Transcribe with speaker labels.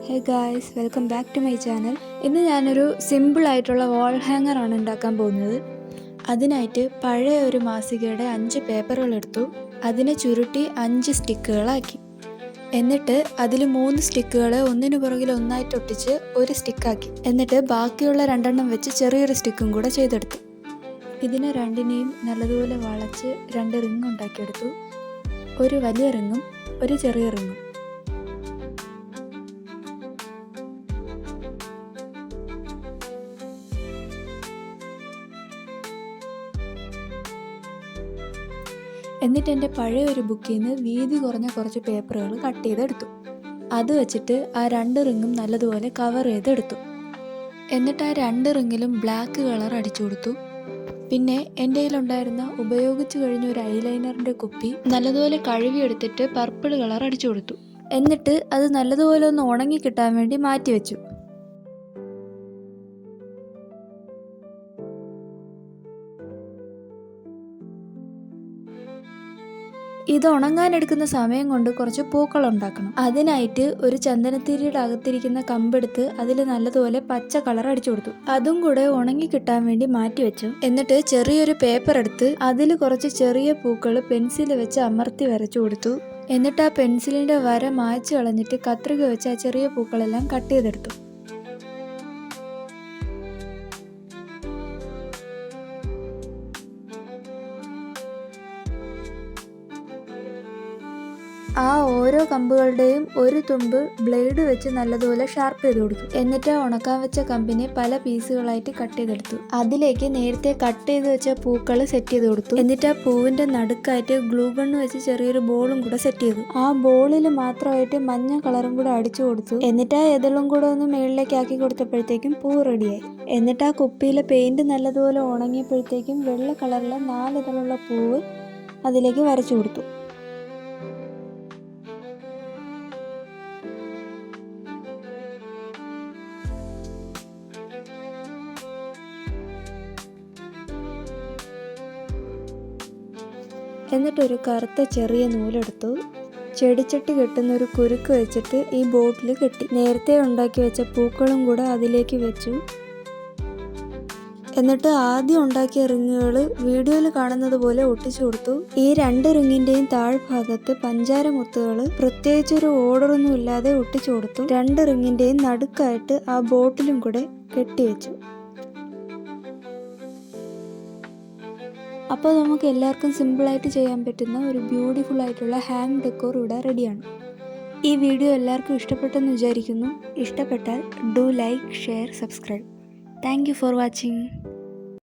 Speaker 1: Hey guys, welcome back to my channel. ഇന്ന് ഞാനൊരു simple ആയിട്ടുള്ള വാൾ ഹാങ്ങർ ആണ് ഉണ്ടാക്കാൻ പോകുന്നത്. അതിനായിട്ട് പഴയ ഒരു മാസികയുടെ 5 പേപ്പറുകൾ എടുത്തു. അതിനെ ചുരുട്ടി 5 സ്റ്റിക്കുകളാക്കി. എന്നിട്ട് അതിൽ 3 സ്റ്റിക്കുകൾ ഒന്നിനു പുറകിൽ ഒന്നായിട്ട് ഒട്ടിച്ച് ഒരു സ്റ്റിക്കാക്കി. എന്നിട്ട് ബാക്കിയുള്ള 2 വെച്ച് ചെറിയൊരു സ്റ്റിക്കും കൂടെ ചെയ്തെടുത്തു. ഇതിനെ രണ്ടിനെയും നല്ലതുപോലെ വളച്ച് 2 റിങ് ഉണ്ടാക്കിയെടുത്തു. ഒരു വലിയ റിങ്ങും ഒരു ചെറിയ റിങ്ങും. എന്നിട്ട് എൻ്റെ പഴയ ഒരു ബുക്കിൽ നിന്ന് വീതി കുറഞ്ഞ കുറച്ച് പേപ്പറുകൾ കട്ട് ചെയ്തെടുത്തു. അത് വെച്ചിട്ട് ആ 2 റിങ്ങും നല്ലതുപോലെ കവർ ചെയ്തെടുത്തു. എന്നിട്ട് ആ 2 റിങ്ങിലും ബ്ലാക്ക് കളർ അടിച്ചു കൊടുത്തു. പിന്നെ എൻ്റെ കയ്യിലുണ്ടായിരുന്ന ഉപയോഗിച്ച് കഴിഞ്ഞ ഒരു ഐലൈനറിൻ്റെ കുപ്പി നല്ലതുപോലെ കഴുകിയെടുത്തിട്ട് പർപ്പിൾ കളർ അടിച്ചു കൊടുത്തു. എന്നിട്ട് അത് നല്ലതുപോലെ ഒന്ന് ഉണങ്ങി കിട്ടാൻ വേണ്ടി മാറ്റി വെച്ചു. ഇത് ഉണങ്ങാനെടുക്കുന്ന സമയം കൊണ്ട് കുറച്ച് പൂക്കൾ ഉണ്ടാക്കണം. അതിനായിട്ട് ഒരു ചന്ദനത്തിരിയുടെ അകത്തിരിക്കുന്ന കമ്പെടുത്ത് അതിൽ നല്ലതുപോലെ പച്ച കളർ അടിച്ചു കൊടുത്തു. അതും കൂടെ ഉണങ്ങി കിട്ടാൻ വേണ്ടി മാറ്റി വെച്ചു. എന്നിട്ട് ചെറിയൊരു പേപ്പർ എടുത്ത് അതിൽ കുറച്ച് ചെറിയ പൂക്കൾ പെൻസിൽ വെച്ച് അമർത്തി വരച്ചു കൊടുത്തു. എന്നിട്ട് ആ പെൻസിലിന്റെ വര മായ്ച്ചു കളഞ്ഞിട്ട് കത്രിക വെച്ച് ആ ചെറിയ പൂക്കളെല്ലാം കട്ട് ചെയ്തെടുത്തു. ആ ഓരോ കമ്പുകളുടെയും ഒരു തുമ്പ് ബ്ലേഡ് വെച്ച് നല്ലതുപോലെ ഷാർപ്പ് ചെയ്ത് കൊടുത്തു. എന്നിട്ട് ഉണക്കാൻ വെച്ച കമ്പിനെ പല പീസുകളായിട്ട് കട്ട് ചെയ്തെടുത്തു. അതിലേക്ക് നേരത്തെ കട്ട് ചെയ്ത് വെച്ച പൂക്കൾ സെറ്റ് ചെയ്ത് കൊടുത്തു. എന്നിട്ട് ആ പൂവിന്റെ നടുക്കായിട്ട് ഗ്ലൂ ഗണ്ണ് വെച്ച് ചെറിയൊരു ബോളും കൂടെ സെറ്റ് ചെയ്തു. ആ ബോളിൽ മാത്രമായിട്ട് മഞ്ഞ കളറും കൂടെ അടിച്ചു കൊടുത്തു. എന്നിട്ട് ആ എതിളും കൂടെ ഒന്ന് മുകളിലേക്ക് ആക്കി കൊടുത്തപ്പോഴത്തേക്കും പൂ റെഡിയായി. എന്നിട്ട് ആ കുപ്പിയിലെ പെയിന്റ് നല്ലതുപോലെ ഉണങ്ങിയപ്പോഴത്തേക്കും വെള്ള കളറിലെ 4 ഇതളുള്ള പൂവ് അതിലേക്ക് വരച്ചു കൊടുത്തു. എന്നിട്ടൊരു കറുത്ത ചെറിയ നൂലെടുത്തു. ചെടിച്ചട്ടി കെട്ടുന്ന ഒരു കുരുക്ക് വെച്ചിട്ട് ഈ ബോട്ടിൽ കെട്ടി. നേരത്തെ ഉണ്ടാക്കി വെച്ച പൂക്കളും കൂടെ അതിലേക്ക് വെച്ചു. എന്നിട്ട് ആദ്യം ഉണ്ടാക്കിയ റിങ്ങുകൾ വീഡിയോയിൽ കാണുന്നത് പോലെ ഒട്ടിച്ചു കൊടുത്തു. ഈ 2 റിങ്ങിന്റെയും താഴ്ഭാഗത്ത് പഞ്ചാര മുത്തുകൾ പ്രത്യേകിച്ചൊരു ഓർഡറൊന്നും ഇല്ലാതെ ഒട്ടിച്ചു കൊടുത്തു. 2 റിങ്ങിന്റെയും നടുക്കായിട്ട് ആ ബോട്ടിലും കൂടെ കെട്ടിവെച്ചു. അപ്പോൾ നമുക്ക് എല്ലാവർക്കും സിമ്പിളായിട്ട് ചെയ്യാൻ പറ്റുന്ന ഒരു ബ്യൂട്ടിഫുൾ ആയിട്ടുള്ള ഹാങ് ഡെക്കോർ ഇവിടെ റെഡിയാണ്. ഈ വീഡിയോ എല്ലാവർക്കും ഇഷ്ടപ്പെട്ടെന്ന് വിചാരിക്കുന്നു. ഇഷ്ടപ്പെട്ടാൽ do like, share, subscribe. Thank you for watching.